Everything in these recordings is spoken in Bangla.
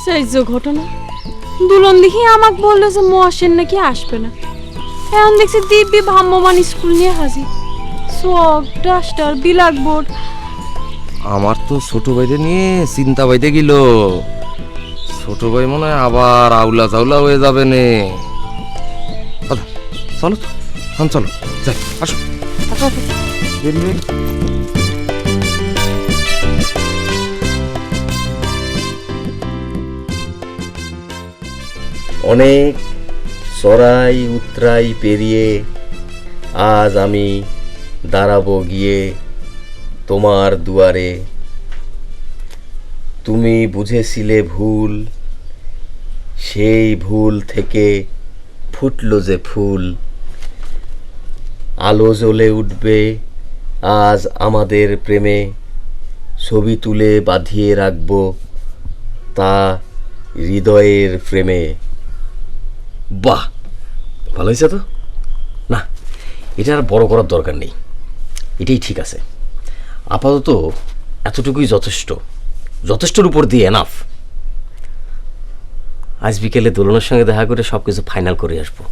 আশ্চর্য ঘটনা, দুলন দেখি আমাকে বললো যে মহাসেন নাকি আসবে না। এখন দেখছি দিব্যি ভ্রাম্যমাণ স্কুল নিয়ে হাজির, চক ডাস্টার বিলাক বোর্ড। আমার তো ছোট ভাইদের নিয়ে চিন্তা বাইতে গেল। ছোট ভাই মনে হয় আবার আউলা চাউলা হয়ে যাবে নে। চলো তো, হ্যাঁ চলো যাই, আসো আসো আসো, বেরিয়ে অনেক চড়াই উতরাই পেরিয়ে আজ আমি দাঁড়াবো গিয়ে তোমার দুয়ারে। তুমি বুঝেছিলে ভুল, সেই ভুল থেকে ফুটলো যে ফুল। আলো জ্বলে উঠবে আজ আমাদের প্রেমে, ছবি তুলে বাঁধিয়ে রাখবো তা হৃদয়ের ফ্রেমে। বাহ, ভালো হয়েছে তো? না, এটা আর বড় করার দরকার নেই, এটাই ঠিক আছে। আপাতত এতটুকুই যথেষ্ট, যথেষ্টর উপর দিয়ে এনাফ। আজ বিকেলে দোলনের সঙ্গে দেখা করে সব কিছু ফাইনাল করে আসবো।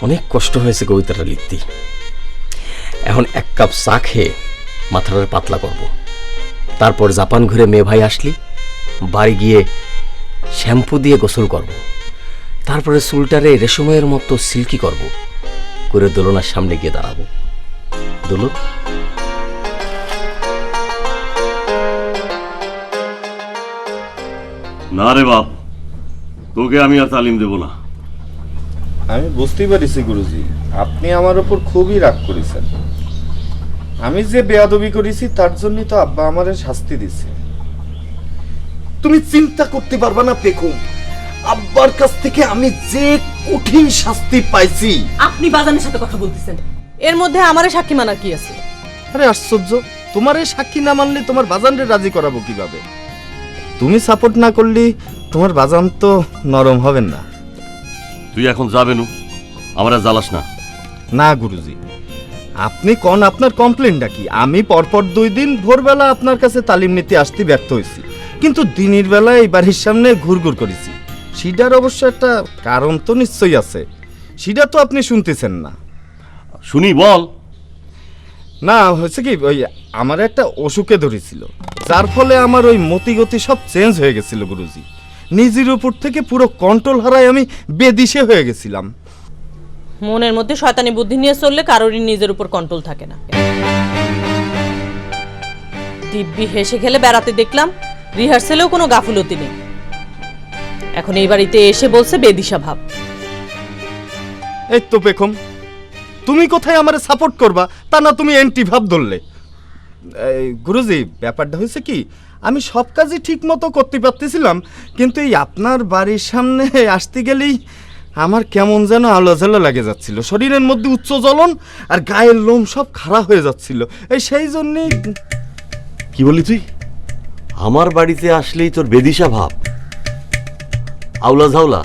অনেক কষ্ট হয়েছে কবিতাটা লিখতে। এখন এক কাপ চা খেয়ে মাথাটা পাতলা করব, তারপর জাপান ঘুরে মেয়ে ভাই আসলি বাড়ি গিয়ে শ্যাম্পু দিয়ে গোসল করব, তারপরে চুলটারে রেশমের মতো সিল্কি করব, করে দোলনার সামনে গিয়ে দাঁড়াবো। দোলন, না রে বাপ, তোকে আমি আর তালিম দেব না। আমি বুঝতেই পারিছি গুরুজি, আপনি আমার উপর খুবই রাগ করেছেন। আমি যে বেয়াদবি করেছি তার জন্যই তো আব্বা আমারে শাস্তি দিছে। তুমি চিন্তা করতে পারবা না পেখম, আব্বার কাছ থেকে আমি যে কঠিন শাস্তি পাইছি। আপনি বাজানের সাথে কথা বলতেছেন, এর মধ্যে আমারে সাক্ষী মানার কি আছে? আরে আশ্চর্য, তোমার এই সাক্ষী না মানলে তোমার বাজানরে রাজি করাবো কিভাবে? তুমি সাপোর্ট না করলে তোমার বাজান তো নরম হবেন না। তুই এখন যাবে নু, আমার আর জ্বালাস না। না গুরুজি, আপনি কোন আপনার কমপ্লেনটা কি? আমি পরপর 2 দিন ভোরবেলা আপনার কাছে তালিম নিতে আসতে ব্যর্থ হয়েছি, কিন্তু দিনের বেলা এই বাড়ির সামনে ঘুরঘুর করেছি। সেটার অবশ্য একটা কারণ তো নিশ্চয়ই আছে, সেটা তো আপনি শুনতেছেন না। শুনি, বল। না, হয়েছে কি, ওই আমার একটা অসুখে ধরেছিল, যার ফলে আমার ওই মতিগতি সব চেঞ্জ হয়ে গেছিল গুরুজি। নিজের উপর থেকে পুরো কন্ট্রোল হারায় আমি বেদিশে হয়ে গেছিলাম। মনের মধ্যে শয়তানি বুদ্ধি নিয়ে চললে কারোরই নিজের উপর কন্ট্রোল থাকে না। দিব্যি হেসে খেলে বেড়াতে দেখলাম, রিহার্সেলেও কোনো গাফুলতি নেই। এখন এই বাড়িতে এসে বলছে বেদিশা ভাব। এই তো পেখম, তুমি কোথায় আমারে সাপোর্ট করবা তা না তুমি এন্টি ভাব ধরলে। গুরুজি, ব্যাপারটা হয়েছে কি, আমি সব কাজই ঠিক মতো করতে পারতেছিলাম, কিন্তু এই আপনার বাড়ির সামনে আসতে গেলেই আমার কেমন যেন আলো জ্বালা লাগে যাচ্ছিল, শরীরের মধ্যে উচ্চ জ্বলন আর গায়ের লোম সব খাড়া হয়ে যাচ্ছিল। এই সেই জন্যই। কি বললি তুই? আমার বাড়িতে আসলেই তোর বেদিশা ভাব, আউলা ঝাউলা?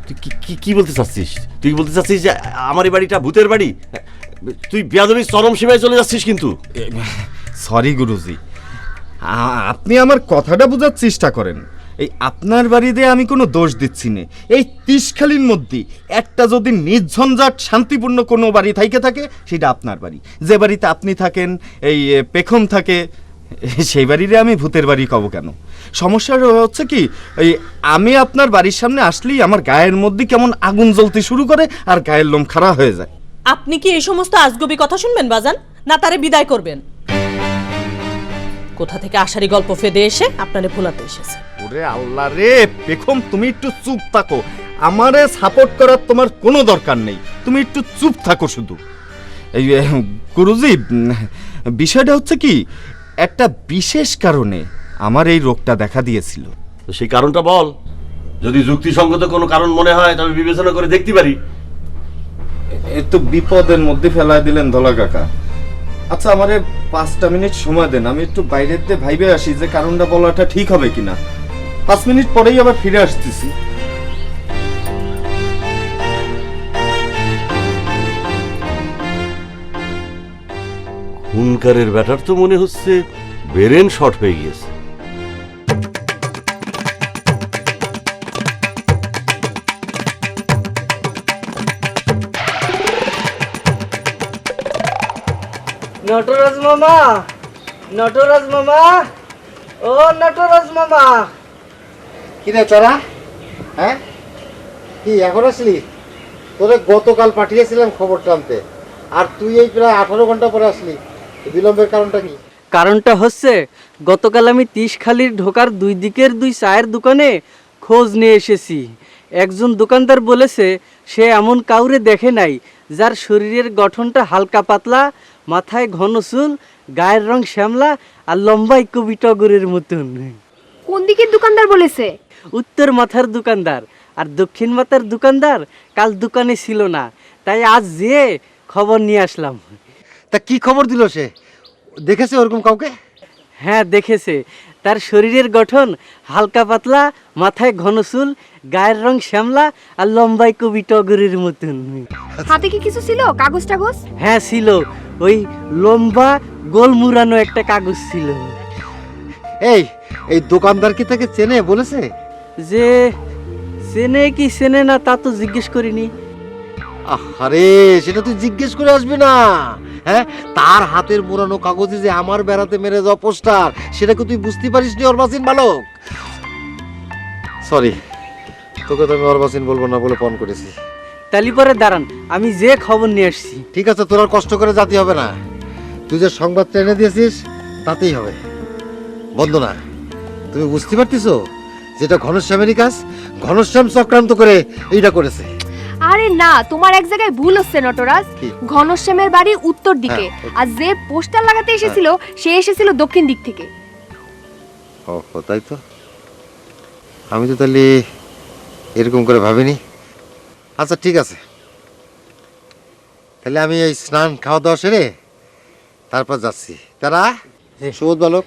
তুই কি বলতে চাচ্ছিস? তুই বলতে চাচ্ছিস যে আমার এই বাড়িটা ভূতের বাড়ি? তুই বেয়াদবির চরম সীমায় চলে যাচ্ছিস কিন্তু। সরি গুরুজি, আপনি আমার কথাটা বোঝার চেষ্টা করেন। এই আপনার বাড়িতে আমি কোনো দোষ দিচ্ছি না। এই 30 খালির মধ্যে একটা যদি নির্ঝঞ্ঝাট শান্তিপূর্ণ কোনো বাড়ি থাইকে থাকে, সেটা আপনার বাড়ি। যে বাড়িতে আপনি থাকেন, এই পেখম থাকে, সেই বাড়িতে আমি ভূতের বাড়ি কব কেন? সমস্যাটা হচ্ছে কি, এই আমি আপনার বাড়ির সামনে আসলেই আমার গায়ের মধ্যে কেমন আগুন জ্বলতে শুরু করে আর গায়ের লোম খাড়া হয়ে যায়। আপনি কি এই সমস্ত আজগবি কথা শুনবেন বাজান, না তারে বিদায় করবেন? কোথা থেকে আশারি গল্প ফেদে এসে আপনারে ভুলাতে এসেছে। ওরে আল্লাহ রে পেখম, তুমি একটু চুপ থাকো। আমারে সাপোর্ট করার তোমার কোনো দরকার নেই, তুমি একটু চুপ থাকো শুধু। এই গুরুজি, বিষয়টা হচ্ছে কি, একটা বিশেষ কারণে আমার এই রোগটা দেখা দিয়েছিল। তো সেই কারণটা বল, যদি যুক্তিসঙ্গত কোনো কারণ মনে হয় তবে বিবেচনা করে দেখতে পারি। একটু বিপদের মধ্যে ফেলায় দিলেন ধলা কাকা। আচ্ছা, আমারে 5টা মিনিট সময় দেন, আমি একটু বাইরের দিয়ে ভাইবে আসি যে কারণটা বলাটা ঠিক হবে কিনা। 5 মিনিট পরেই আবার ফিরে আসতেছি। হুনকারের ব্যাটার তো মনে হচ্ছে ব্রেন শর্ট হয়ে গিয়েছে। নটরাজ মামা, নটরাজ মামা, ও নটরাজ মামা। কি রে তোরা? হ্যাঁ, কি এখন আসলি? তোরে গতকাল পাঠিয়েছিলাম খবর টানতে, আর তুই এই প্রায় 18 ঘন্টা পরে আসলি। বিলম্বের কারণটা কি? কারণটা হচ্ছে গতকাল আমি তিশখালির ঢোকার দুই দিকের দুই চায়ের দোকানে খোঁজ নিয়ে এসেছি। একজন দোকানদার বলেছে সে এমন কাউরে দেখে নাই যার শরীরের গঠনটা হালকা পাতলা, মাথায় ঘন চুল, গায়ের রং শ্যামলা আর লম্বাই কবি টগরের মতন। কোন দিকের দোকানদার বলেছে? উত্তর মাথার দোকানদার, আর দক্ষিণ মাথার দোকানদার কাল দোকানে ছিল না, তাই আজ যেয়ে খবর নিয়ে আসলাম। তা কি খবর দিল সে? দেখেছে ওরকম কাউকে? হ্যাঁ দেখেছে, তার শরীরের গঠন হালকা পাতলা, মাথায় ঘন চুল, গায়ের রং শ্যামলা আর লম্বাই কবি টগরের মতন। হাতে কি কিছু ছিল? কাগজ টাগজ? হ্যাঁ ছিল, ওই লম্বা গোল মুড়ানো একটা কাগজ ছিল। এই দোকানদার কি তাকে চেনে বলেছে? যে চেনে কি চেনে না তা তো জিজ্ঞেস করিনি। আরে সেটা তুই জিজ্ঞেস করে আসবি না। হ্যাঁ, তার হাতের মোড়ানো কাগজে যে আমার বেড়াতে মেরে যাওয়া পোস্টার, সেটা কি তুই বুঝতে পারিস নি অর্বাচীন বালক? সরি, তোকে তো আমি অর্বাচীন বলবো না বলে ফোন করেছি। তালি পরে দাঁড়ান, আমি যে খবর নিয়ে আসছি। ঠিক আছে, তোর আর কষ্ট করে যেতে হবে না। তুই যে সংবাদটা এনে দিয়েছিস তাতেই হবে। বন্দনা, তুমি বুঝতে পারতেছো যেটা ঘনশ্যামেরই কাজ? ঘনশ্যাম চক্রান্ত করে এইটা করেছে। আরে না, তোমার এক জায়গায় ভুল হচ্ছে নটরাজ। কি? ঘনশ্যামের বাড়ি উত্তর দিকে, হ্যাঁ। আর যে পোস্টার লাগাতে এসেছিল সে এসেছিল দক্ষিণ দিক থেকে। ও তাই তো, আমি তো তাহলে এরকম করে ভাবিনি। আচ্ছা ঠিক আছে, তাহলে আমি এই স্নান খাওয়া দাওয়া সেরে তারপর যাচ্ছি। তারা সুবোধ বালক,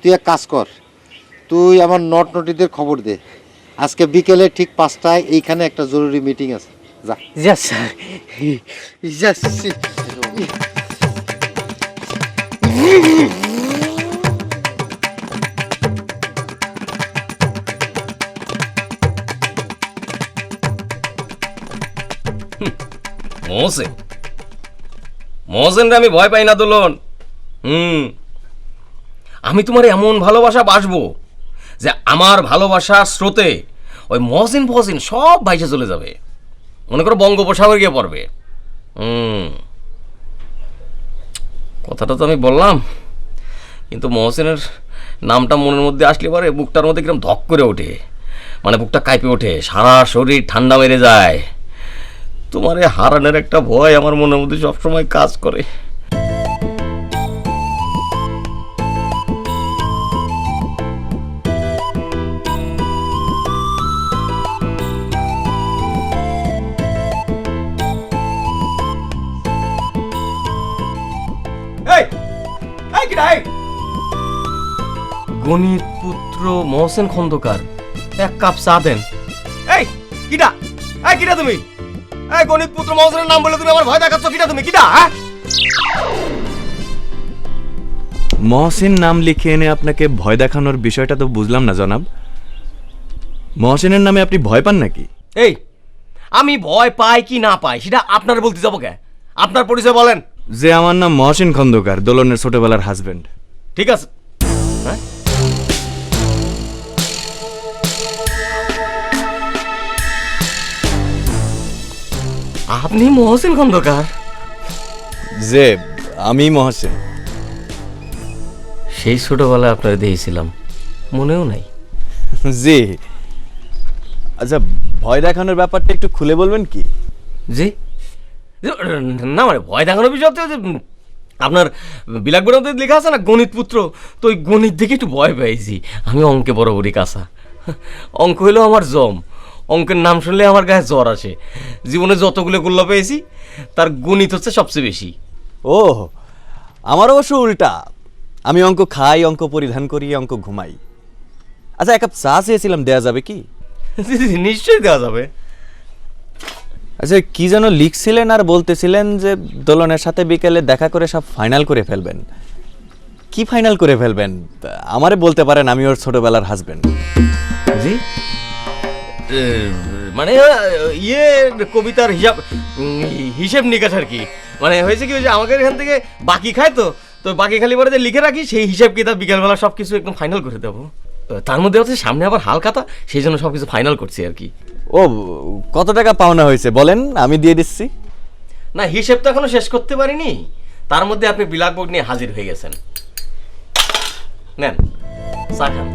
তুই এক কাজ কর, তুই আমার নটীদের খবর দে। আজকে বিকেলে ঠিক 5টায় এইখানে একটা জরুরি মিটিং আছে। যা। Yes, sir. Yes. Mohsen, Mohsen রে আমি ভয় পাই না দোলন। আমি তোমার এমন ভালোবাসা বাসবো যে আমার ভালোবাসার স্রোতে ওই মহসিন ফহসিন সব ভাইসে চলে যাবে, মনে করো বঙ্গোপসাগরে গিয়ে পড়বে। কথাটা তো আমি বললাম, কিন্তু মহসিনের নামটা মনের মধ্যে আসলে পরে বুকটার মধ্যে কিরকম ধক করে ওঠে, মানে বুকটা কাঁপে ওঠে, সারা শরীর ঠান্ডা মেরে যায়। তোমার এই হারানোর একটা ভয় আমার মনের মধ্যে সবসময় কাজ করে। গণিত পুত্র মহসেন খন্দকার, এক কাপ চা দেন। এই কিডা, এই কিডা তুমি? এই গণিত পুত্র মহসেনের নাম বলে তুমি আমার ভয় দেখাচ্ছ? কিডা তুমি? কিডা? হ্যাঁ, মহসিন নাম লিখে এনে আপনাকে ভয় দেখানোর বিষয়টা তো বুঝলাম না জনাব। মহসিনের নামে আপনি ভয় পান নাকি? এই আমি ভয় পাই কি না পাই সেটা আপনার বলতে যাবো কে? আপনার পরিচয় বলেন। যে আমার নাম মহসিন খন্দকার, দোলনের ছোটবেলার হাজবেন্ড। ঠিক আছে। হ্যাঁ, আপনি মহসিন খন্দকার? যে আমি মহসিন। সেই ছোটবেলায় আপনারা দেখেছিলাম, মনেও নাই। জি। আচ্ছা, ভয় দেখানোর ব্যাপারটা একটু খুলে বলবেন কি? জি না, মানে ভয় দেখানোর বিষয় হচ্ছে যে আপনার বিলাকবোর্ডের মধ্যে লেখা আছে না গণিত পুত্র, তো ওই গণিত দেখে একটু ভয় পেয়েছি। আমি অঙ্কে বরাবরই কাঁচা, অঙ্ক হইলেও আমার জম। অঙ্কের নাম শুনলে আমার গায়ে জ্বর আসে। জীবনে যতগুলো গোল্লা পেয়েছি তার গণিত হচ্ছে সবচেয়ে বেশি। ও, আমার অবশ্য উল্টা। আমি অঙ্ক খাই, অঙ্ক পরিধান করি, অঙ্ক ঘুমাই। আচ্ছা, এক কাপ চা চেয়েছিলাম, দেয়া যাবে কি? নিশ্চয়ই দেওয়া যাবে। আচ্ছা, কি যেন লিখছিলেন আর বলতেছিলেন যে দোলনের সাথে বিকেলে দেখা করে সব ফাইনাল করে ফেলবেন। কি ফাইনাল করে ফেলবেন আমারে বলতে পারেন, আমি ওর ছোটবেলার হাজবেন্ড। জি মানে ইয়ে কবিতার হিসেব নিকাশ আর কি। মানে হয়েছে কি, ওই যে আমাকে এখান থেকে বাকি খায়, তো তো বাকি খালি পরে যে লিখে রাখি সেই হিসাব কিতাব বিকেলবেলা সব কিছু একদম ফাইনাল করে দেবো। তার মধ্যে হচ্ছে সামনে আবার হালখাতা, সেই জন্য সব কিছু ফাইনাল করছি আর কি। ও, কত টাকা পাওনা হয়েছে বলেন, আমি দিয়ে দিচ্ছি। না, হিসেব তো এখনো শেষ করতে পারিনি, তার মধ্যে আপনি বিলাকবোর্ড নিয়ে হাজির হয়ে গেছেন। নেন চা খান।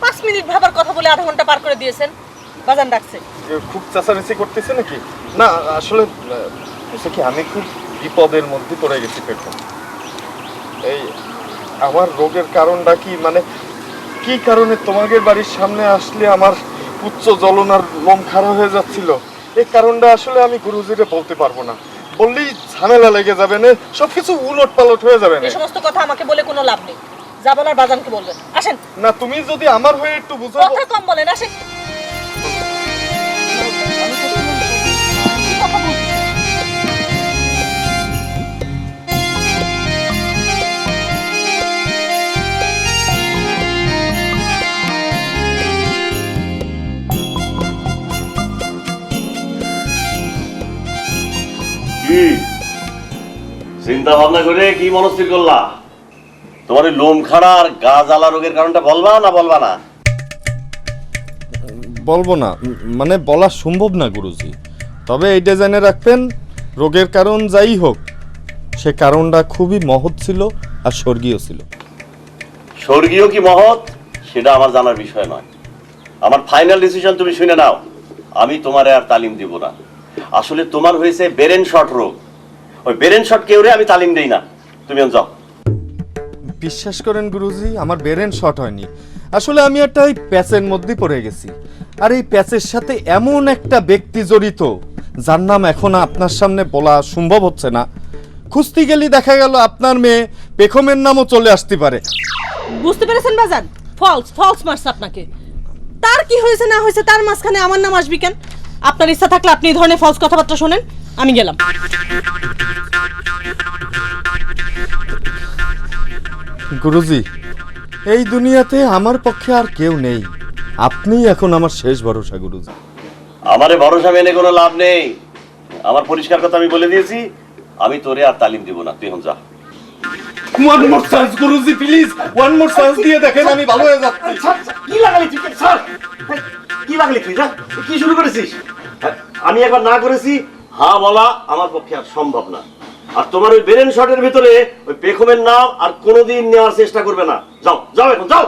5 মিনিট ভাবার কথা বলে আধা ঘন্টা পার করে দিয়েছেন। বাজান ডাকছে। খুব চেঁচামেচি করতেছে নাকি? না আসলে হচ্ছে কি, আমি খুব বিপদের মধ্যে পড়ে গেছি পেখম। এই আমার রোগের কারণটা কি, মানে কি কারণে তোমাদের বাড়ির সামনে আসলে আমার উচ্চ জ্বলনার লোম খারাপ হয়ে যাচ্ছিল, এই কারণটা আসলে আমি গুরুজিরে বলতে পারবো না। বললেই ঝামেলা লেগে যাবে না, সবকিছু উলট পালট হয়ে যাবে না। এই সমস্ত কথা আমাকে বলে কোনো লাভ নেই। যা বলার বাজানকে বলবেন। আসেন। না, তুমি যদি আমার হয়ে একটু বুঝো। কথা কম বলেন, আসেন। কি চিন্তা ভাবনা করে কি মনস্থির করলা? তোমার ওই লোম খাড়া আর গা জ্বালা রোগের কারণটা বলবা না বলবা না? বলবো না, মানে বলা সম্ভব না গুরুজি। তবে এইটা জেনে রাখবেন, রোগের কারণ যাই হোক, সে কারণটা খুবই মহৎ ছিল আর স্বর্গীয় ছিল। স্বর্গীয় কি মহৎ সেটা আমার জানার বিষয় নয়। আমার ফাইনাল ডিসিশন তুমি শুনে নাও, আমি তোমারে আর তালিম দিব না। আসলে তোমার হয়েছে ব্রেন শট রোগ, ওই ব্রেন শট কেউরে আমি তালিম দেই না। তুমি যাও। বিশ্বাস করেন গুরুজি, আমার ব্রেন শর্ট হয়নি। আসলে আমি একটা ওই প্যাচের মধ্যে পড়ে গেছি, আর এই প্যাচের সাথে এমন একটা ব্যক্তি জড়িত যার নাম এখন আপনার সামনে বলা সম্ভব হচ্ছে না। খুঁজতে গেলে দেখা গেল আপনার মেয়ে পেখমের নামও চলে আসতে পারে। বুঝতে পেরেছেন বাজান? ফলস মারছে আপনাকে। তার কি হয়েছে না হয়েছে তার মাঝখানে আমার নাম আসবি কেন? আপনার ইচ্ছা থাকলে আপনি এই ধরনের ফলস কথাবার্তা শোনেন, আমি গেলাম। গুরুজি, এই দুনিয়াতে আমার পক্ষে আর কেউ নেই, আপনিই এখন আমার শেষ ভরসা গুরুজি। আমারে ভরসা মেনে কোনো লাভ নেই। আমার পরিষ্কার কথা আমি বলে দিয়েছি, আমি তোরে আর তালিম দিব না। তুই যা। One more chance Guruji, please one more chance দিয়ে দেখেন, আমি ভালো হয়ে যাচ্ছি। কি লাগালি তুই? স্যার কি লাগালি তুই? যা, কি শুরু করেছিস? আমি একবার না করেছি, হ্যাঁ বলা আমার পক্ষে আর সম্ভব না। আর তোমার ওই ব্রেন শটের ভিতরে ওই পেখমের নাম আর কোনোদিন নেওয়ার চেষ্টা করবে না। যাও যাও, এখন যাও।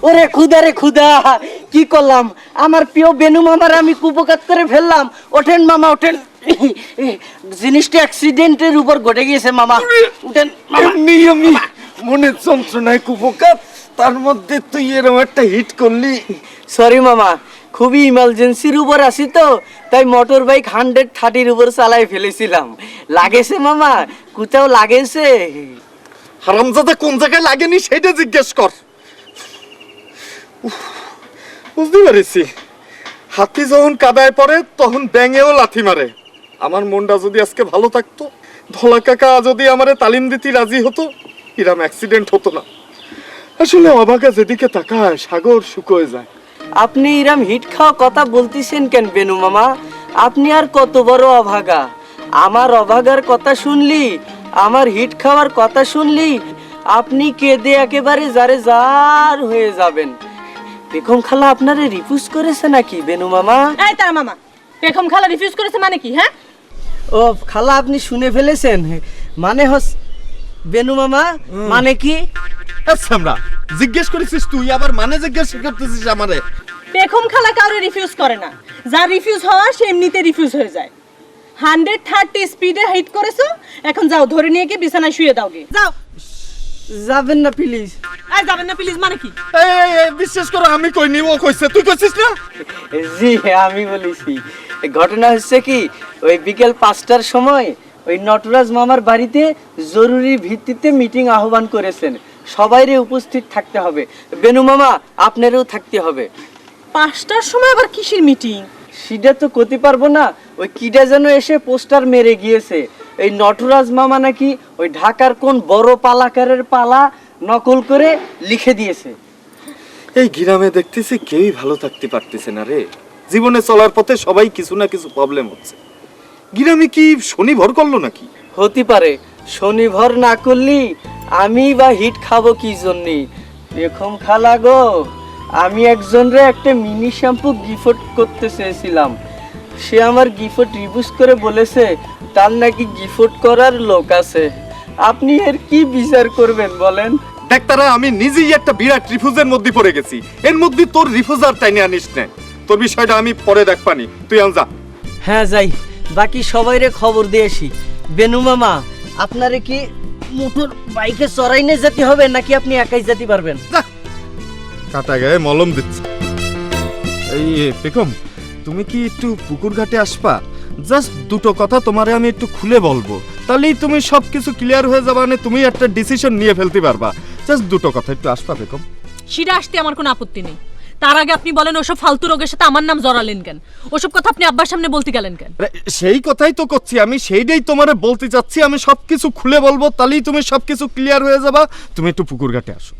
ওরে খুদা রে খুদা, কি করলাম? আমার প্রিয় বেনু মামার আমি কুপকাত করে ফেললাম। ওঠেন মামা ওঠেন, জিনিসটা অ্যাক্সিডেন্টের উপর ঘটে গিয়েছে মামা। উঠেন আমি মনের যন্ত্রণায় কুপকাত, তার মধ্যে তুই এরকম একটা হিট করলি। সরি মামা, খুবই ইমার্জেন্সির উপর আছি তো, তাই মোটর বাইক 130 উপর চালাই ফেলেছিলাম। লাগেছে মামা, কোথাও লাগেছে? হারামজাদা কোন জায়গায় লাগেনি সেটা জিজ্ঞেস কর। বুঝতে পেরেছি, হাতি যখন কাদায় পড়ে তখন ব্যাঙেও লাথি মারে। আমার মনটা যদি আজকে ভালো থাকতো, ধলা কাকা যদি আমারে তালিম দিতে রাজি হতো, এরম অ্যাক্সিডেন্ট হতো না। আসলে অবাকা যেদিকে তাকায় সাগর শুকোয় যায়। আপনি ইরাম হিট খাওয়া কথা বলতেছেন কেন বেনু মামা? আপনি আর কত বড় অভাগা! আমার অভাগার কথা শুনলি, আমার হিট খাওয়ার কথা শুনলি, আপনি কেঁদে একেবারে জারে জার হয়ে যাবেন। পেখম খালা আপনারে রিফিউজ করেছে নাকি বেনু মামা? এই তার মামা, পেখম খালা রিফিউজ করেছে মানে কি? হ্যাঁ ও খালা, আপনি শুনে ফেলেছেন। মানে বেনু মামা, মানে কি? আচ্ছা, আমরা জিজ্ঞেস করেছিস, তুই আবার মানে জিজ্ঞেস করতেছিস আমারে? পেখম খালা কাউরে রিফিউজ করে না। যার রিফিউজ হওয়ার সে এমনিতে রিফিউজ হয়ে যায়। 130 স্পিডে হিট করেছো, এখন যাও ধরে নিয়ে গিয়ে বিছানায় শুয়ে দাও গে। যাও। যাবেন না প্লিজ। এই যাবেন না প্লিজ মানে কি? এই বিশ্বাস করো আমি কইনি, ও কইছে। তুই কইছিস না? জি আমি বলেছি। ঘটনা হচ্ছে কি, ওই বিকেল 5টার সময় ওই নটরাজ মামার বাড়িতে জরুরি ভিত্তিতে মিটিং আহ্বান করেছেন, সবাইরে উপস্থিত থাকতে হবে। বেনু মামা আপনারও থাকতে হবে। 5টার সময় আবার কিসের মিটিং? সেটা তো করতে পারবো না, ওই কিটা যেন এসে পোস্টার মেরে গিয়েছে, এই নটরাজ মামা নাকি ওই ঢাকার কোন বড় পালাকারের পালা নকল করে লিখে দিয়েছে। এই গ্রামে দেখতেছি কেউই ভালো থাকতে পারতেছে না রে। জীবনে চলার পথে সবাই কিছু না কিছু প্রবলেম হচ্ছে। গ্রামে কি শনি ভর করলো নাকি? হতে পারে, শনিভর না করলি আমি বা হিট খাবো কি জন্যে? বেগম খালা গো, আমি একজনরে একটা মিনি শ্যাম্পু গিফট করতে চেয়েছিলাম, সে আমার গিফট রিভিউজ করে বলেছে তার নাকি গিফট করার লোক আছে। আপনি এর কি বিচার করবেন বলেন? দেখ তারা, আমি নিজেই একটা বিরাট রিফিউজের মধ্যে পড়ে গেছি। এর মধ্যে তোর রিফিউজার টাইনে আনিস না। তোর বিষয়টা আমি পরে দেখবানি, তুই আন যা। হ্যাঁ যাই, বাকি সবাইরে খবর দিয়ে আসি। বেনু মামা, আপনারে কি মোটর বাইকে চড়াই নিয়ে যেতে হবে নাকি আপনি একাই যেতে পারবেন? কাটা গায়ে মলম দিচ্ছে। এই বেগম, তুমি কি একটু পুকুর ঘাটে আসবা? জাস্ট দুটো কথা তোমারে আমি একটু খুলে বলবো, তাহলেই তুমি সবকিছু ক্লিয়ার হয়ে যাবে, মানে তুমি একটা ডিসিশন নিয়ে ফেলতে পারবা। জাস্ট দুটো কথা, একটু আসবা বেগম? সেটা আসতে আমার কোনো আপত্তি নেই। তার আগে আপনি বলেন ওসব ফালতু রোগের সাথে আমার নাম জড়ালেন কেন? ওসব কথা আপনি আব্বার সামনে বলতে গেলেন কেন? সেই কথাই তো করছি আমি, সেইটাই তোমারে বলতে চাচ্ছি। আমি সবকিছু খুলে বলবো, তাহলেই তুমি সবকিছু ক্লিয়ার হয়ে যাবা। তুমি একটু পুকুর ঘাটে আসো।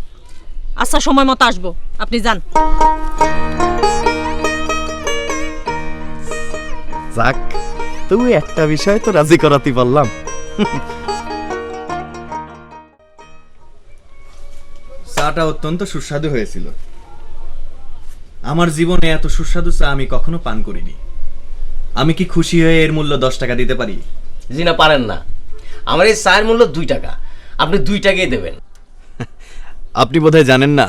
আচ্ছা, সময় মতো আসবো, আপনি যান। যাক, তুই একটা বিষয় তো রাজি করাতে পারলাম। চাটা অত্যন্ত সুস্বাদু হয়েছিল। আমার জীবনে এত সুস্বাদু চা আমি কখনো পান করিনি। আমি কি খুশি হয়ে এর মূল্য 10 টাকা দিতে পারি? জি না, পারেন না। আমার এই চায়ের মূল্য 2 টাকা, আপনি 2 টাকাই দেবেন। আপনি বোধহয় জানেন না,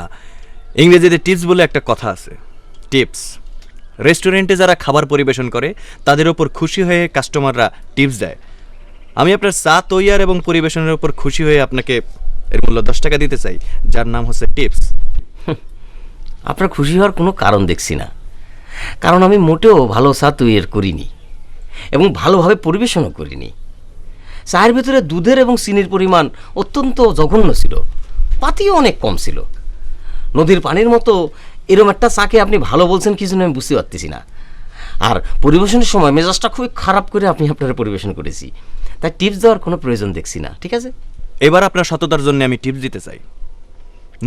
ইংরেজিতে টিপস বলে একটা কথা আছে। টিপস, রেস্টুরেন্টে যারা খাবার পরিবেশন করে তাদের ওপর খুশি হয়ে কাস্টমাররা টিপস দেয়। আমি আপনার চা তৈয়ার এবং পরিবেশনের উপর খুশি হয়ে আপনাকে এর মূল্য 10 টাকা দিতে চাই, যার নাম হচ্ছে টিপস। আপনার খুশি হওয়ার কোনো কারণ দেখছি না, কারণ আমি মোটেও ভালো চা তৈরি করিনি এবং ভালোভাবে পরিবেশনও করিনি। চায়ের ভিতরে দুধের এবং চিনির পরিমাণ অত্যন্ত জঘন্য ছিল, পাতিও অনেক কম ছিল। নদীর পানির মতো এরকম একটা চাকে আপনি ভালো বলছেন কি জন্য আমি বুঝতে পারতেছি না। আর পরিবেশনের সময় মেজাজটা খুবই খারাপ করে আপনি আপনারা পরিবেশন করেছি, তাই টিপস দেওয়ার কোনো প্রয়োজন দেখছি না। ঠিক আছে, এবার আপনার সততার জন্য আমি টিপস দিতে চাই।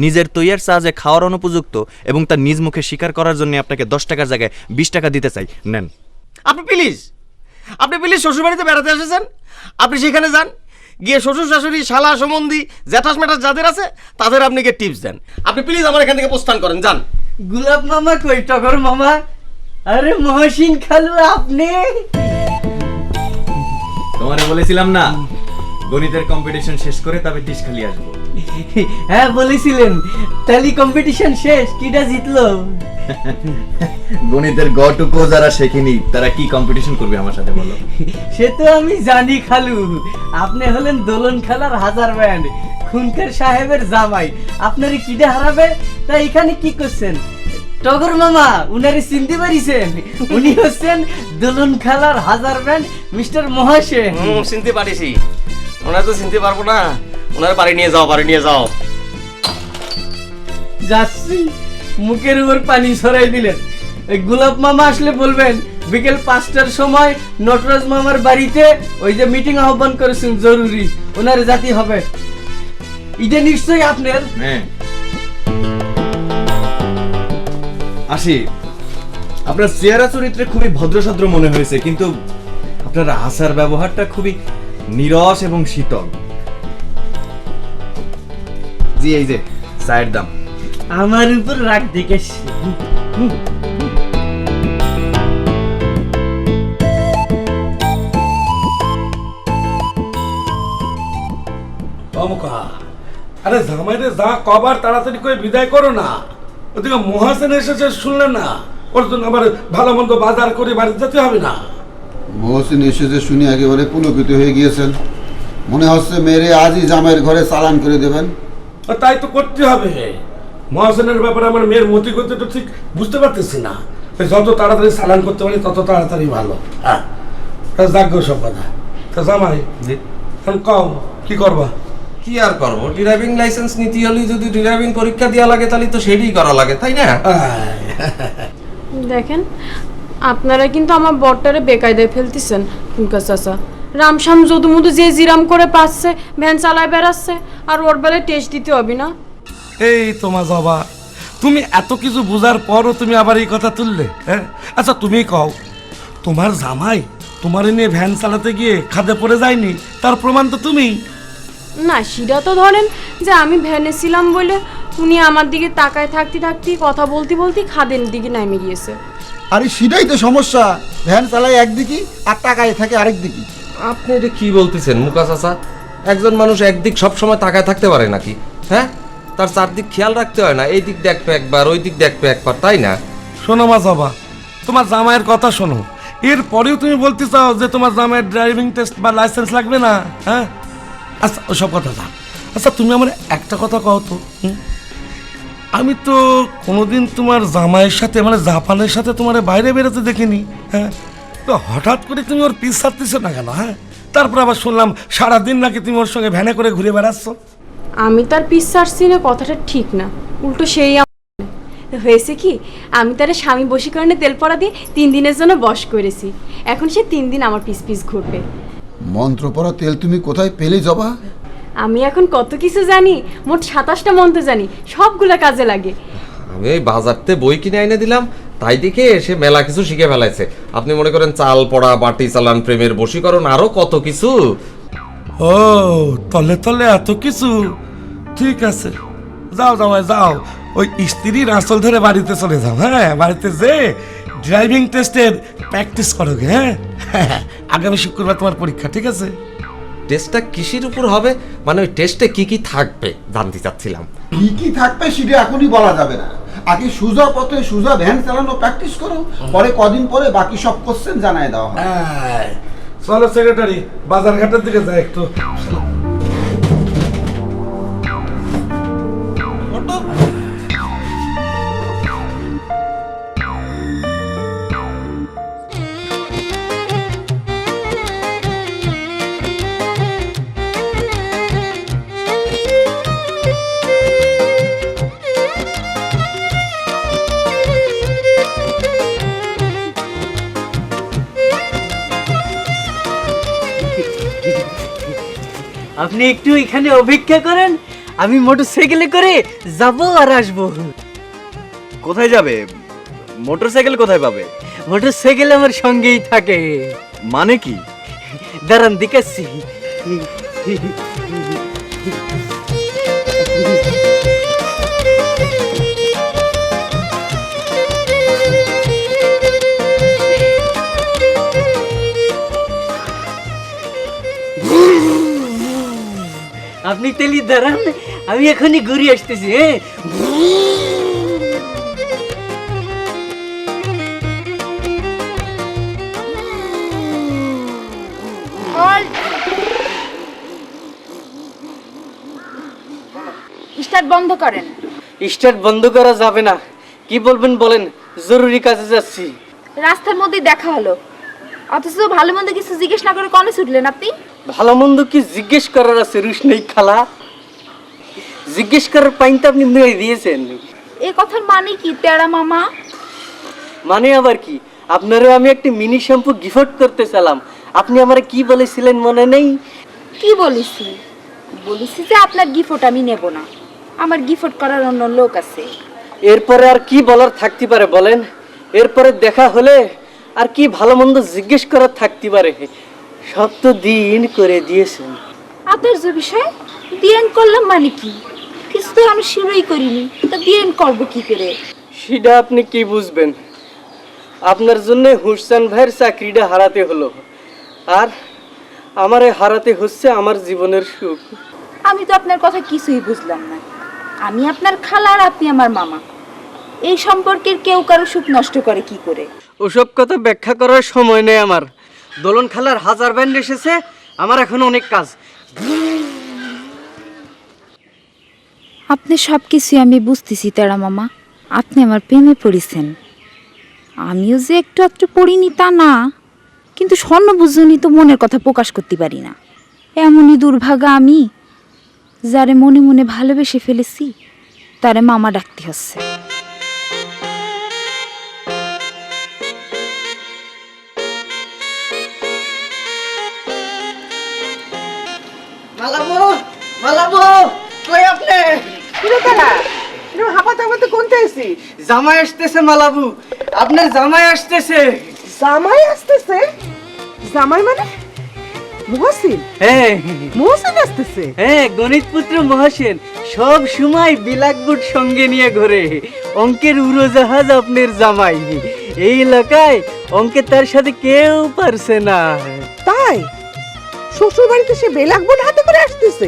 নিজের তৈয়ার চা যে খাওয়ার অনুপযুক্ত এবং তার নিজ মুখে স্বীকার করার জন্য আপনাকে 10 টাকার জায়গায় 20 টাকা দিতে চাই। নেন। আপনি প্লিজ শ্বশুরবাড়িতে বেড়াতে এসেছেন, আপনি সেখানে যান, গিয়ে শ্বশুর শাশুড়ি শালা সম্বন্ধী জ্যাঠাস মেটাস যাদের আছে তাদের আপনি গিয়ে টিপস দেন। আপনি প্লিজ আমার এখান থেকে প্রস্থান করেন, যান। গোলাপ মামা কই? টগর মামা? আরে মহসিন খালু আপনি? তোমারে বলেছিলাম না, গণিতের কম্পিটিশন শেষ করে তবে টিশখালি আসবো। হ্যাঁ বলেছিলেন। তাহলে কম্পিটিশন শেষ, কিটা জিতলো? গণিতের গটুকু যারা শেখেনি তারা কি কম্পিটিশন করবে আমার সাথে বলো? সে তো আমি জানি খালু, আপনি হলেন দোলন খেলার হাজার ব্যান্ড, খুনকার সাহেবের জামাই। আপনারই কিটা হারাবে? তা এখানে কি করছেন? টগর মামা উনারে চিনতে পারিছেন? উনি হচ্ছেন দোলন খেলার হাজার ব্যান্ড মিস্টার মহাসেন। চিনতে পারিছি, ওনারা তো চিনতে পারবো না। ওনার বাড়ি নিয়ে যাও, বাড়ি নিয়ে যাও। যাচ্ছি, মুখের উপর পানি ছড়াই দিলেন। এই গোলাপ মামা আসলে বলবেন বিকেল 5টার সময় নটরাজ মামার বাড়িতে ওই যে মিটিং আহ্বান করেছেন জরুরি, ওনার জাতি হবে। এটা নিশ্চয়ই আপনার। হ্যাঁ, আসি। আপনার চেহারা চরিত্রে খুবই ভদ্রসদ্র মনে হয়েছে, কিন্তু আপনার আচার ব্যবহারটা খুবই নিরস এবং শীতল। জি, এই যে চায়ের দাম। আমার উপর রাগ দেখেছি। আরে জামাইরে যা কবার তাড়াতাড়ি করে বিদায় করো না। ওদিকে মহাসেন এসেছে শুনলেন না, ওর জন্য আবার ভালো মন্দ বাজার করে বাড়িতে যেতে হবে না। মহসিন এসেছে শুনে একেবারে পুলকিত হয়ে গিয়েছেন। মনে হচ্ছে মেরে আজই জামাইয়ের ঘরে চালান করে দেবেন। তাই তো করতে হবে। মহাসেনের ব্যাপারে আমার মেয়ের মতি করতে তো ঠিক বুঝতে পারতেছি না। যত তাড়াতাড়ি চালান করতে পারি তত তাড়াতাড়ি ভালো। হ্যাঁ, যাক গো সব কথা। তা জামাই এখন কম কি করবা? কি আর করবো, ড্রাইভিং লাইসেন্স নিতে হলে যদি ড্রাইভিং পরীক্ষা দেওয়া লাগে তাহলে তো সেটাই করা লাগে, তাই না? দেখেন, আপনারা কিন্তু আমার বরটারে বেকায়দায় ফেলতেছেন। কুনকা চাচা রামশ্যাম যদুমধু যে জিরাম করে পাচ্ছে, ভ্যান চালায় বেড়াচ্ছে, আর ওর বেলায় টেস্ট দিতে হবে না? এই তোমার বাবা, তুমি এত কিছু বোঝার পরও তুমি আবার এই কথা তুললে? হ্যাঁ, আচ্ছা তুমি কও, তোমার জামাই তোমার নিয়ে ভ্যান চালাতে গিয়ে খাদে পড়ে যায়নি, তার প্রমাণ তো তুমি। না, সেটা তো ধরেন যে আমি ভ্যানে ছিলাম বলে উনি আমার দিকে তাকায় থাকতে থাকতে কথা বলতে বলতে খাদের দিকে নামে গিয়েছে। আরে সেটাই তো সমস্যা, ভ্যান চালায় একদিকে আর টাকায় থাকে আরেক দিকে। আপনি এটা কি বলতেছেন মুকা চাচা? একজন মানুষ একদিক সবসময় তাকায় থাকতে পারে নাকি? হ্যাঁ, তার চারদিক খেয়াল রাখতে হয় না? এই দিক দেখবে একবার, ওই দিক দেখবে একবার, তাই না? শোনো মা বাবা, তোমার জামাইয়ের কথা শোনো। এরপরেও তুমি বলতে চাও যে তোমার জামাইয়ের ড্রাইভিং টেস্ট বা লাইসেন্স লাগবে না? হ্যাঁ, আচ্ছা ওসব কথা থাক। আচ্ছা তুমি আমার একটা কথা কও তো, আমি তো কোনোদিন তোমার জামাইয়ের সাথে মানে জাপানের সাথে তোমার বাইরে বেরোতে দেখিনি। হ্যাঁ, তো হঠাৎ করে তুমি ওর পিস ছাড়তেছো না কেন? হ্যাঁ, তারপর আবার শুনলাম সারাদিন নাকি তুমি ওর সঙ্গে ভ্যানে করে ঘুরে বেড়াচ্ছ। আমি তার পিস ছাড়ছি না, কথাটা ঠিক না, উল্টো সেই হয়েছে কি, আমি তার স্বামী বশীকরণে তেল পড়া দিয়ে 3 দিনের জন্য বশ করেছি। এখন সে 3 দিন আমার পিস পিস ঘুরবে। মন্ত্র পড়া তেল তুমি কোথায় পেলে জবা? আমি এখন কত কিছু জানি, মোট 27টা মন্ত্র জানি, সবগুলা কাজে লাগে। আমি এই বাজারতে বই কিনে এনে দিলাম, তাই দেখে এসে মেলা কিছু শিখে ফেলাইছে। আপনি মনে করেন চাল পড়া, বাটি চালান, প্রেমের বশীকরণ, আরো কত কিছু। ও তলে তলে এত কিছু। ঠিক আছে, যাও জামাই যাও, ওই স্ত্রীর আঁচল ধরে বাড়িতে চলে যাও। হ্যাঁ, বাড়িতে যে ড্রাইভিং টেস্টের প্র্যাকটিস করো। হ্যাঁ, আগামী শুক্রবার তোমার পরীক্ষা, ঠিক আছে? টেস্টটা কিসের উপর হবে, মানে ওই টেস্টে কি কি থাকবে জানতে চাচ্ছিলাম। কি কি থাকবে সেটা এখনই বলা যাবে না। আগে সোজা পথে সোজা ভ্যান চালানো প্র্যাকটিস করো, পরে কদিন পরে বাকি সব কোশ্চেন জানায় দেওয়া হবে। হ্যাঁ, চলো সেক্রেটারি, বাজার ঘাটের দিকে যাই একটু। আপনি একটু এখানে অপেক্ষা করেন, আমি মোটরসাইকেলে করে যাব আর আসবো। কোথায় যাবে? মোটরসাইকেল কোথায় পাবে? মোটরসাইকেল আমার সঙ্গেই থাকে। মানে কি? দাঁড়ান দেখাচ্ছি। আপনি তেলি দাঁড়ান, আমি এখনই ঘুরে আসতেছি। স্টার্ট বন্ধ করেন। স্টার্ট বন্ধ করা যাবে না। কি বলবেন বলেন, জরুরি কাজে যাচ্ছি। রাস্তার মধ্যে দেখা হলো, অথচ ভালো মন্দ কিছু জিজ্ঞেস না করে কনে ছুটলেন আপনি? ভালো মন্দ কি জিজ্ঞেস করার আছে রুশনেই খালা? জিজ্ঞেস করার পাইনটা আপনি মেরে দিয়েছেন। এ কথার মানে কি তেরা মামা? মানে আবার কি, আপনারা আমি একটা মিনি শ্যাম্পু গিফট করতে চালাম, আপনি আমারে কি বলেছিলেন মনে নেই? কি বলেছি? বলেছি যে আপনার গিফট আমি নেব না, আমার গিফট করার অন্য লোক আছে। এরপরে আর কি বলার থাকতে পারে বলেন? এরপরে দেখা হলে আর কি ভালো মন্দ জিজ্ঞেস করার থাকতে পারে? সব তো দিন করে দিয়েছেন। আপনার যে বিষয় দিয়েন করলাম মানে কি? কিছু তো আমি শুরুই করিনি, তা দিয়েন করবো কি করে? সেটা আপনি কি বুঝবেন? আপনার জন্য হুসেন ভাইয়ের চাকরিটা হারাতে হলো, আর আমারে হারাতে হচ্ছে আমার জীবনের সুখ। আমি তো আপনার কথা কিছুই বুঝলাম না। আমি আপনার খালা আর আপনি আমার মামা, এই সম্পর্কের কেউ কারো সুখ নষ্ট করে কি করে? ওসব কথা ব্যাখ্যা করার সময় নেই আমার। দোলন খালার 1000 ব্যান্ড এসেছে, আমার এখন অনেক কাজ। আপনি সব কিছুই আমি বুঝতেছি তেরা মামা, আপনি আমার প্রেমে পড়েছেন। আমিও যে একটু একটু পড়িনি তা না, কিন্তু স্বর্ণ বুঝুনি তো মনের কথা প্রকাশ করতে পারি না। এমনই দুর্ভাগা আমি, যারে মনে মনে ভালোবেসে ফেলেছি তারে মামা ডাকতে হচ্ছে। মালাবো মালাবো, কই আপনি? জামাই আসতেছে মালাবু, আপনার জামাই আসতেছে। জামাই আসতেছে? জামাই মানে মহসিন? হ্যাঁ মহসিন আসতেছে? হ্যাঁ, গণিত পুত্র মহাসেন সব সময় বিলাকবুট সঙ্গে নিয়ে ঘোরে। অঙ্কের উড়োজাহাজ আপনার জামাই। এই এলাকায় অঙ্কে তার সাথে কেউ পারছে না। তাই শ্বশুর বাড়িতে সে বেলাকবোর্ড হাতে করে আসতেছে?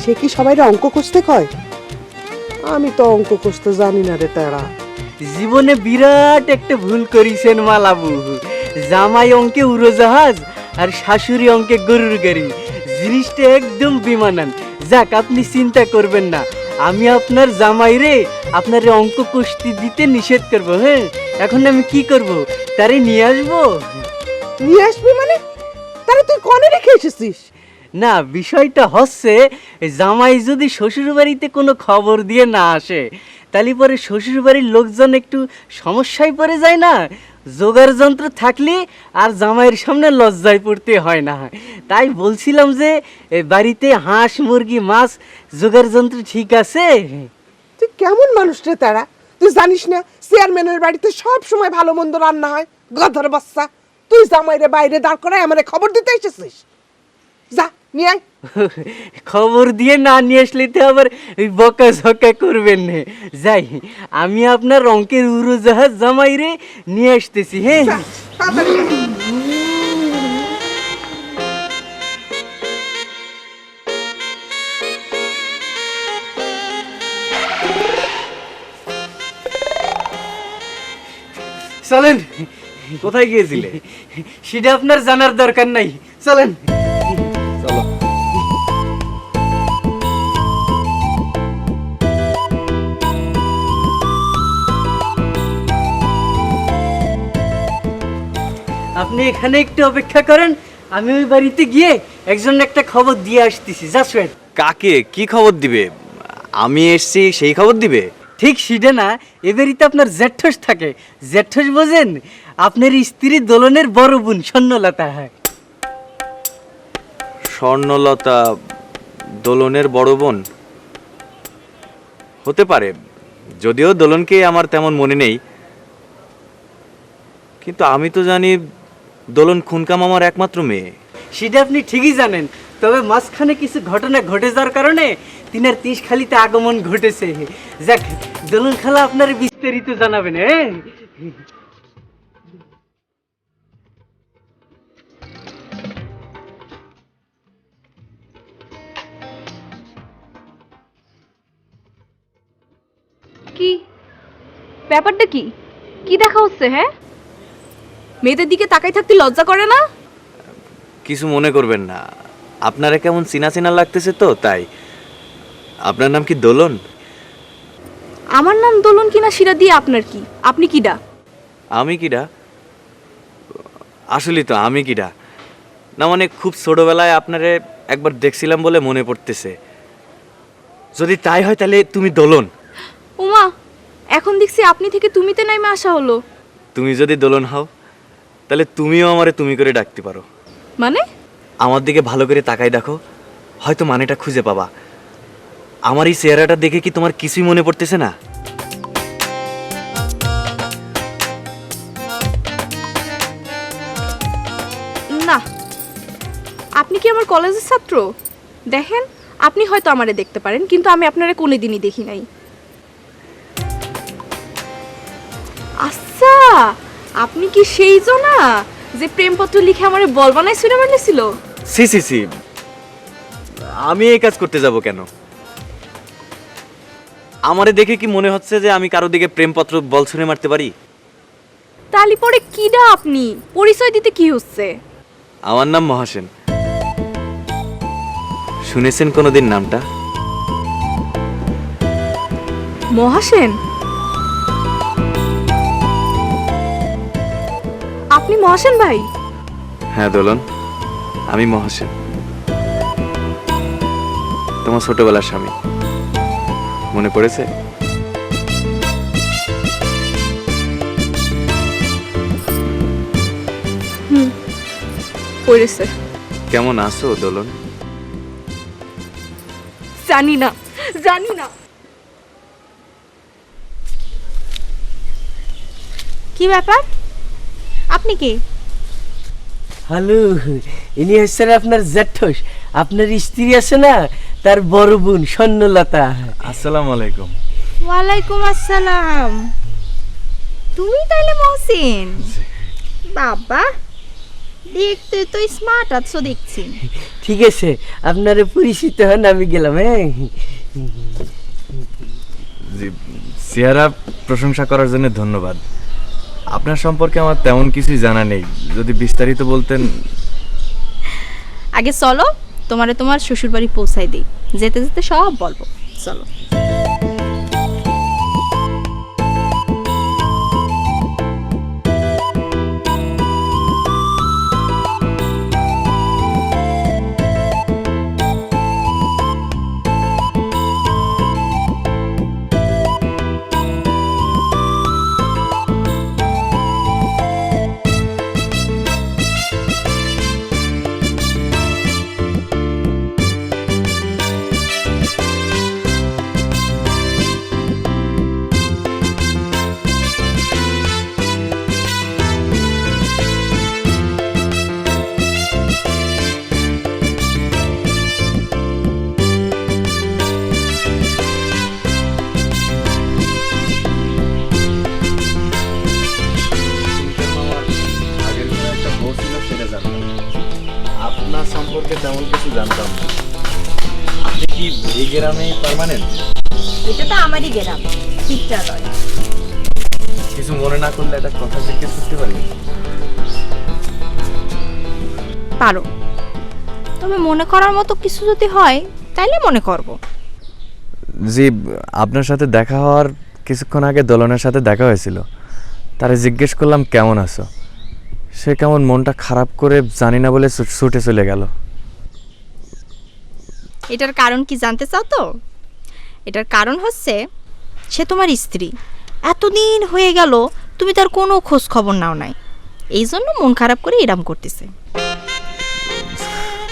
সে কি সবাইরে অঙ্ক কষতে কয়? আমি তো অঙ্ক কষতে জানি না রে তারা। জীবনে বিরাট একটা ভুল করেছেন মালাবু। জামাই অঙ্কে উড়োজাহাজ আর শাশুড়ি অঙ্কে গরুর গাড়ি, জিনিসটা একদম বিমানান। যাক, আপনি চিন্তা করবেন না, আমি আপনার জামাই রে আপনার অঙ্ক কষতে দিতে নিষেধ করব। হ্যাঁ, এখন আমি কি করব, তারে নিয়ে আসবো? নিয়ে আসবি মানে? তাহলে তুই কনে রেখে এসেছিস? না, বিষয়টা হচ্ছে জামাই যদি শ্বশুর বাড়িতে কোনো খবর দিয়ে না আসে, তাহলে পরে শ্বশুর বাড়ির লোকজন একটু সমস্যায় পড়ে যায় না। জোগাড় যন্ত্র থাকলে আর জামাইয়ের সামনে লজ্জায় পড়তে হয় না। তাই বলছিলাম যে বাড়িতে হাঁস মুরগি মাছ জোগাড় যন্ত্র ঠিক আছে? তুই কেমন মানুষ রে তারা? তুই জানিস না চেয়ারম্যানের বাড়িতে সব সময় ভালো মন্দ রান্না হয়? গধর বাচ্চা, তুই জামাইরে বাইরে দাঁড় করায় আমারে খবর দিতে এসেছিস? যা নিয়ে আয়। খবর দিয়ে না নিয়ে আসলে তো আবার ওই বকা ঝকা করবেন না। যাই, আমি আপনার অঙ্কের উড়োজাহাজ জামাই রে নিয়ে আসতেছি। হ্যাঁ, যা, তাড়াতাড়ি যা। চলেন। কোথায় গিয়েছিলে? সেটা আপনার জানার দরকার নাই, চলেন। চলো। আপনি এখানে একটু অপেক্ষা করেন, আমি ওই বাড়িতে গিয়ে একজন একটা খবর দিয়ে আসতেছি। Just wait. কাকে কি খবর দিবে? আমি এসছি সেই খবর দিবে? ঠিক সেটা না, এ বাড়িতে আপনার জ্যাঠস থাকে। জ্যাঠস বোঝেন? আপনার স্ত্রী দোলনের বড় বোন স্বর্ণলতা। হয় স্বর্ণলতা দোলনের বড় বোন? হতে পারে, যদিও দোলনকে আমার তেমন মনে নেই, কিন্তু আমি তো জানি দোলন খুনকাম আমার একমাত্র মেয়ে। সেটা আপনি ঠিকই জানেন, তবে মাঝখানে কিছু ঘটনা ঘটে যাওয়ার কারণে তিনার তিসখালিতে আগমন ঘটেছে। যাক, দোলন খালা আপনার বিস্তারিত জানাবেন। হ্যাঁ, কি ব্যাপারটা? কি কি দেখা হচ্ছে? হ্যাঁ, মেয়েদের দিকে তাকাই থাকতে লজ্জা করে না? কিছু মনে করবেন না, আপনারা কেমন চিনা চিনা লাগতেছে তো তাই। আপনার নাম কি দোলন? আমার নাম দোলন কিনা সেটা দিয়ে আপনার কি? আপনি কিডা? আমি কিডা? আসলে তো আমি কিডা না, মানে খুব ছোটবেলায় আপনারে একবার দেখছিলাম বলে মনে পড়তেছে। যদি তাই হয় তাহলে তুমি দোলন। ওমা, এখন দেখছি আপনি থেকে তুমিতে নাইমে আসা হলো। তুমি যদি দোলন হও তাহলে তুমিও আমারে তুমি করে ডাকতে পারো। মানে? আমার দিকে ভালো করে তাকাই দেখো, হয়তো মানেটা খুঁজে পাবা। আমার এই চেহারাটা দেখে কি তোমার কিছুই মনে পড়তেছে না? না। আপনি কি আমার কলেজের ছাত্র? দেখেন, আপনি হয়তো আমারে দেখতে পারেন, কিন্তু আমি আপনারে কোনোদিনই দেখি নাই। আচ্ছা, আপনি কি সেই জনা যে প্রেমপত্র লিখে আমারে বল বানাই ছুঁড়ে মারলেছিল? সি সি সি, আমি এই কাজ করতে যাব কেন? আমারে দেখে কি মনে হচ্ছে যে আমি কারো দিকে প্রেমপত্র বল ছুঁড়ে মারতে পারি? তালি পরে কিডা আপনি? পরিচয় দিতে কি হচ্ছে? আমার নাম মহাসেন। শুনেছেন কোনোদিন নামটা? মহাসেন, আপনি মহাসেন ভাই? হ্যাঁ দোলন, আমি মহাসেন, তোমার ছোটবেলার স্বামী। মনে পড়েছে? পড়েছে। কেমন আছো দোলন? জানি না, জানি না। কি ব্যাপার? আপনি কি? হ্যালো, ইনি হচ্ছেন আপনার জ্যাঠস, আপনার স্ত্রী আছে না, তার বড় বোন স্বর্ণলতা। আসসালামু আলাইকুম। ওয়ালাইকুম আসসালাম। তুমি তাইলে মহসিন? বাবা, দেখতে তো স্মার্ট আছো দেখছি। ঠিক আছে, আপনারে পরিচিত হন, আমি গেলাম। হ্যাঁ, জি, চেহারা প্রশংসা করার জন্য ধন্যবাদ। আপনার সম্পর্কে আমার তেমন কিছুই জানা নেই, যদি বিস্তারিত বলতেন। আগে চলো, তোমারে তোমার শ্বশুর বাড়ি পৌঁছাই দিই, যেতে যেতে সব বলবো। চলো। আপনার সম্পর্কে তেমন কিছু জানতাম না। আপনি কি এই গ্রামে পার্মানেন্ট? এটা তো আমারই গেলাম, ঠিকঠাক নয়। কিছু মনে না করলে একটা কথা জিজ্ঞেস করতে পারি? পারো, তবে মনে করার মতো কিছু যদি হয় তাইলে মনে করব। জি, আপনার সাথে দেখা হওয়ার কিছুক্ষণ আগে দোলনের সাথে দেখা হয়েছিল। তারে জিজ্ঞেস করলাম কেমন আছো, সে কেমন মনটা খারাপ করে জানি না বলে ছুটে চলে গেল। এটার কারণ কি জানতে চাও তো? এটার কারণ হচ্ছে সে তোমার স্ত্রী, এতদিন হয়ে গেল তুমি তার কোনো খোঁজ খবর নাও নাই, এই জন্য মন খারাপ করে এরাম করতেছে।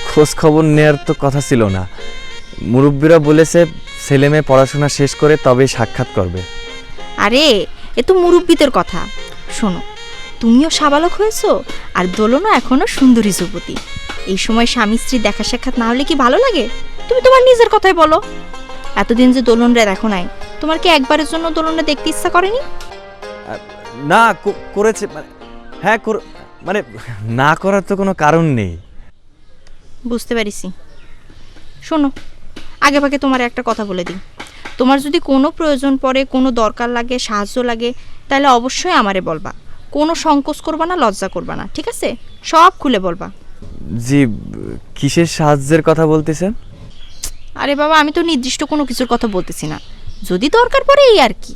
খোঁজ খবর নেওয়ার তো কথা ছিল না, মুরব্বীরা বলেছে ছেলে মেয়ে পড়াশোনা শেষ করে তবেই সাক্ষাৎ করবে। আরে এ তো মুরব্বীদের কথা। শোনো, তুমিও সাবালক হয়েছো, আর দোলনও এখনো সুন্দরী যুবতী। এই সময় স্বামী স্ত্রী দেখা সাক্ষাৎ না হলে কি ভালো লাগে? তুমি তোমার নিজের কথাই বলো। এতদিন যে দোলনরে দেখো নাই, তোমার কি একবারের জন্য দোলনরে দেখতে ইচ্ছা করেনি? না করেছে, হ্যাঁ মানে না করার তো কোনো কারণ নেই। বুঝতে পারিছি। শোনো, আগে ভাগে তোমার একটা কথা বলে দিই, তোমার যদি কোনো প্রয়োজন পড়ে, কোনো দরকার লাগে, সাহায্য লাগে, তাহলে অবশ্যই আমারে বলবা। কোনো সংকোচ করবা না, লজ্জা করবা না, ঠিক আছে? সব খুলে বলবা। জি, কিসের সাহায্যের কথা বলতেছেন? আরে বাবা, আমি তো নির্দিষ্ট কোনো কিছুর কথা বলতেছি না, যদি দরকার পড়ে এই আর কি।